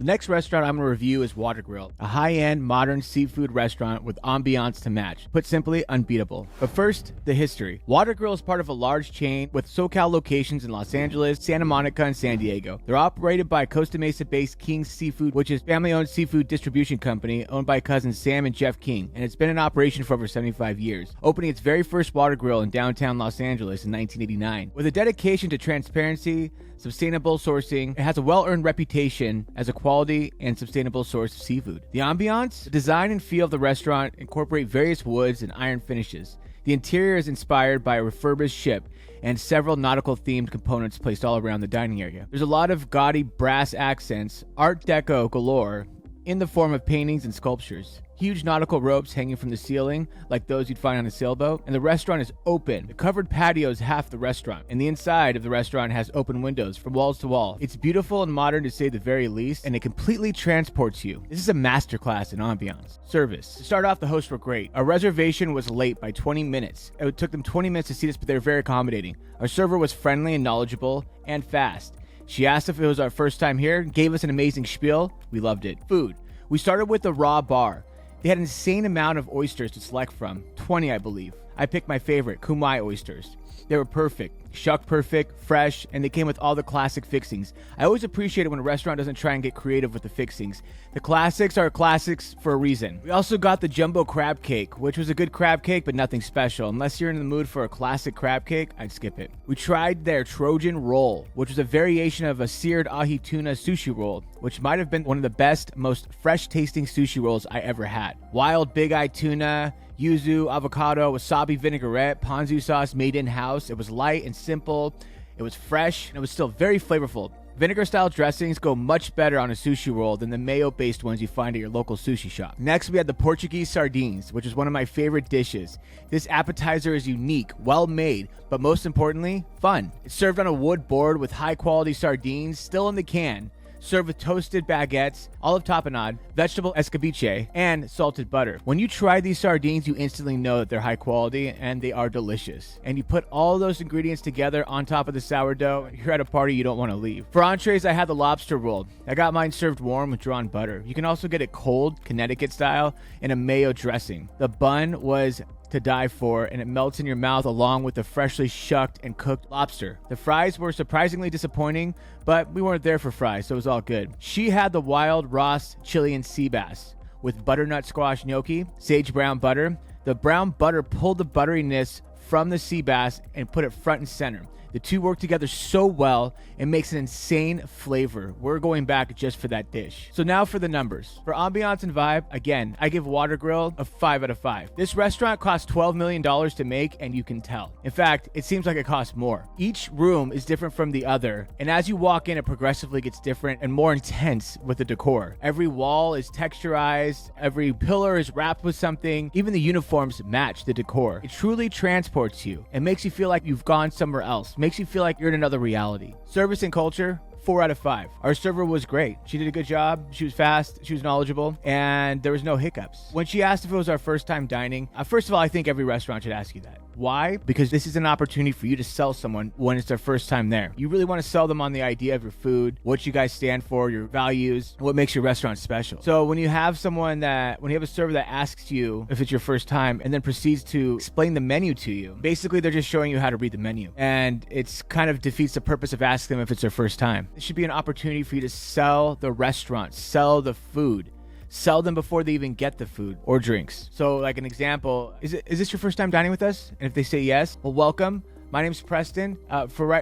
The next restaurant I'm going to review is Water Grill, a high-end modern seafood restaurant with ambiance to match. Put simply, unbeatable. But first, the history. Water Grill is part of a large chain with SoCal locations in Los Angeles, Santa Monica, and San Diego. They're operated by Costa Mesa-based King's Seafood, which is a family-owned seafood distribution company owned by cousins Sam and Jeff King, and it's been in operation for over 75 years, opening its very first Water Grill in downtown Los Angeles in 1989. With a dedication to transparency, sustainable sourcing, it has a well-earned reputation as a quality and sustainable source of seafood. The ambiance, the design and feel of the restaurant incorporate various woods and iron finishes. The interior is inspired by a refurbished ship and several nautical-themed components placed all around the dining area. There's a lot of gaudy brass accents, Art Deco galore, in the form of paintings and sculptures. Huge nautical ropes hanging from the ceiling, like those you'd find on a sailboat, and the restaurant is open. The covered patio is half the restaurant, and the inside of the restaurant has open windows from walls to wall. It's beautiful and modern to say the very least, and it completely transports you. This is a masterclass in ambiance. Service. To start off, the hosts were great. Our reservation was late by 20 minutes. It took them 20 minutes to seat us, but they were very accommodating. Our server was friendly and knowledgeable and fast. She asked if it was our first time here, gave us an amazing spiel. We loved it. Food. We started with the raw bar. They had an insane amount of oysters to select from, 20 I believe. I picked my favorite, Kumai oysters. They were perfect, shuck perfect, fresh, and they came with all the classic fixings. I always appreciate it when a restaurant doesn't try and get creative with the fixings. The classics are classics for a reason. We also got the jumbo crab cake, which was a good crab cake, but nothing special. Unless you're in the mood for a classic crab cake, I'd skip it. We tried their Trojan roll, which was a variation of a seared ahi tuna sushi roll, which might have been one of the best, most fresh-tasting sushi rolls I ever had. Wild big-eye tuna, yuzu, avocado, wasabi vinaigrette, ponzu sauce made in-house. It was light and simple. It was fresh, and it was still very flavorful. Vinegar-style dressings go much better on a sushi roll than the mayo-based ones you find at your local sushi shop. Next, we had the Portuguese sardines, which is one of my favorite dishes. This appetizer is unique, well-made, but most importantly, fun. It's served on a wood board with high-quality sardines, still in the can, served with toasted baguettes, olive tapenade, vegetable escabeche, and salted butter. When you try these sardines, you instantly know that they're high quality and they are delicious. And you put all those ingredients together on top of the sourdough, you're at a party you don't want to leave. For entrees, I had the lobster roll. I got mine served warm with drawn butter. You can also get it cold, Connecticut style, in a mayo dressing. The bun was to die for, and it melts in your mouth along with the freshly shucked and cooked lobster. The fries were surprisingly disappointing, but we weren't there for fries, so it was all good. She had the wild Ross Chilean sea bass with butternut squash gnocchi, sage brown butter. The brown butter pulled the butteriness from the sea bass and put it front and center. The two work together so well, it makes an insane flavor. We're going back just for that dish. So now for the numbers. For ambiance and vibe, again, I give Water Grill a 5 out of 5. This restaurant cost $12 million to make, and you can tell. In fact, it seems like it costs more. Each room is different from the other, and as you walk in, it progressively gets different and more intense with the decor. Every wall is texturized, every pillar is wrapped with something, even the uniforms match the decor. It truly transports you and makes you feel like you've gone somewhere else. Makes you feel like you're in another reality. Service and culture, 4 out of 5. Our server was great. She did a good job. She was fast. She was knowledgeable. And there was no hiccups. When she asked if it was our first time dining, first of all, I think every restaurant should ask you that. Why? Because this is an opportunity for you to sell someone when it's their first time there. You really want to sell them on the idea of your food, what you guys stand for, your values, what makes your restaurant special. So when you have a server that asks you if it's your first time and then proceeds to explain the menu to you, basically they're just showing you how to read the menu. And it's kind of defeats the purpose of asking them if it's their first time. It should be an opportunity for you to sell the restaurant, sell the food. Sell them before they even get the food or drinks. So like an example, is this your first time dining with us? And if they say yes, well, welcome. My name's Preston.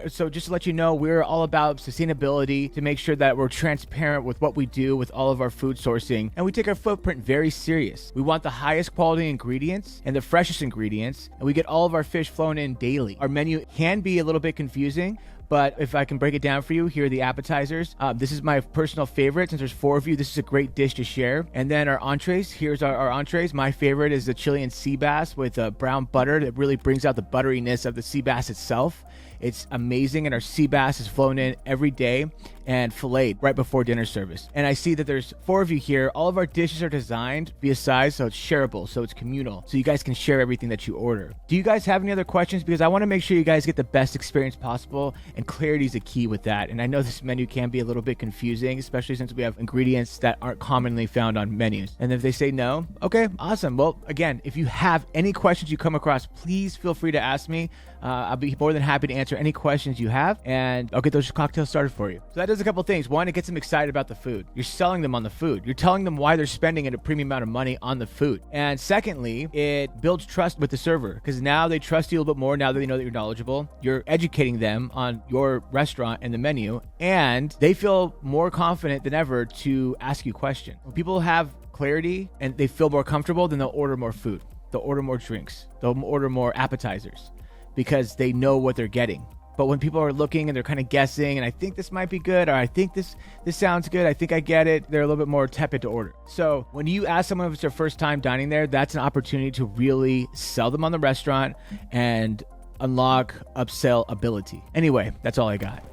So just to let you know, we're all about sustainability to make sure that we're transparent with what we do with all of our food sourcing. And we take our footprint very serious. We want the highest quality ingredients and the freshest ingredients. And we get all of our fish flown in daily. Our menu can be a little bit confusing, but if I can break it down for you, here are the appetizers. This is my personal favorite. Since there's 4 of you, this is a great dish to share. And then our entrees. Here's our entrees. My favorite is the Chilean sea bass with brown butter that really brings out the butteriness of the sea bass itself. It's amazing, and our sea bass is flown in every day, and filleted right before dinner service. And I see that there's 4 of you here. All of our dishes are designed via size, so it's shareable, so it's communal, so you guys can share everything that you order. Do you guys have any other questions? Because I want to make sure you guys get the best experience possible, and clarity is a key with that. And I know this menu can be a little bit confusing, especially since we have ingredients that aren't commonly found on menus. And if they say no, okay, awesome. Well, again, if you have any questions you come across, please feel free to ask me. I'll be more than happy to answer any questions you have, and I'll get those cocktails started for you. So that does a couple things. One, it gets them excited about the food. You're selling them on the food. You're telling them why they're spending a premium amount of money on the food. And secondly, it builds trust with the server, because now they trust you a little bit more now that they know that you're knowledgeable. You're educating them on your restaurant and the menu, and they feel more confident than ever to ask you questions. When people have clarity and they feel more comfortable, then they'll order more food. They'll order more drinks. They'll order more appetizers, because they know what they're getting. But when people are looking and they're kind of guessing, and I think this might be good, or I think this sounds good, I think I get it, they're a little bit more tepid to order. So when you ask someone if it's their first time dining there, that's an opportunity to really sell them on the restaurant and unlock upsell ability. Anyway, that's all I got.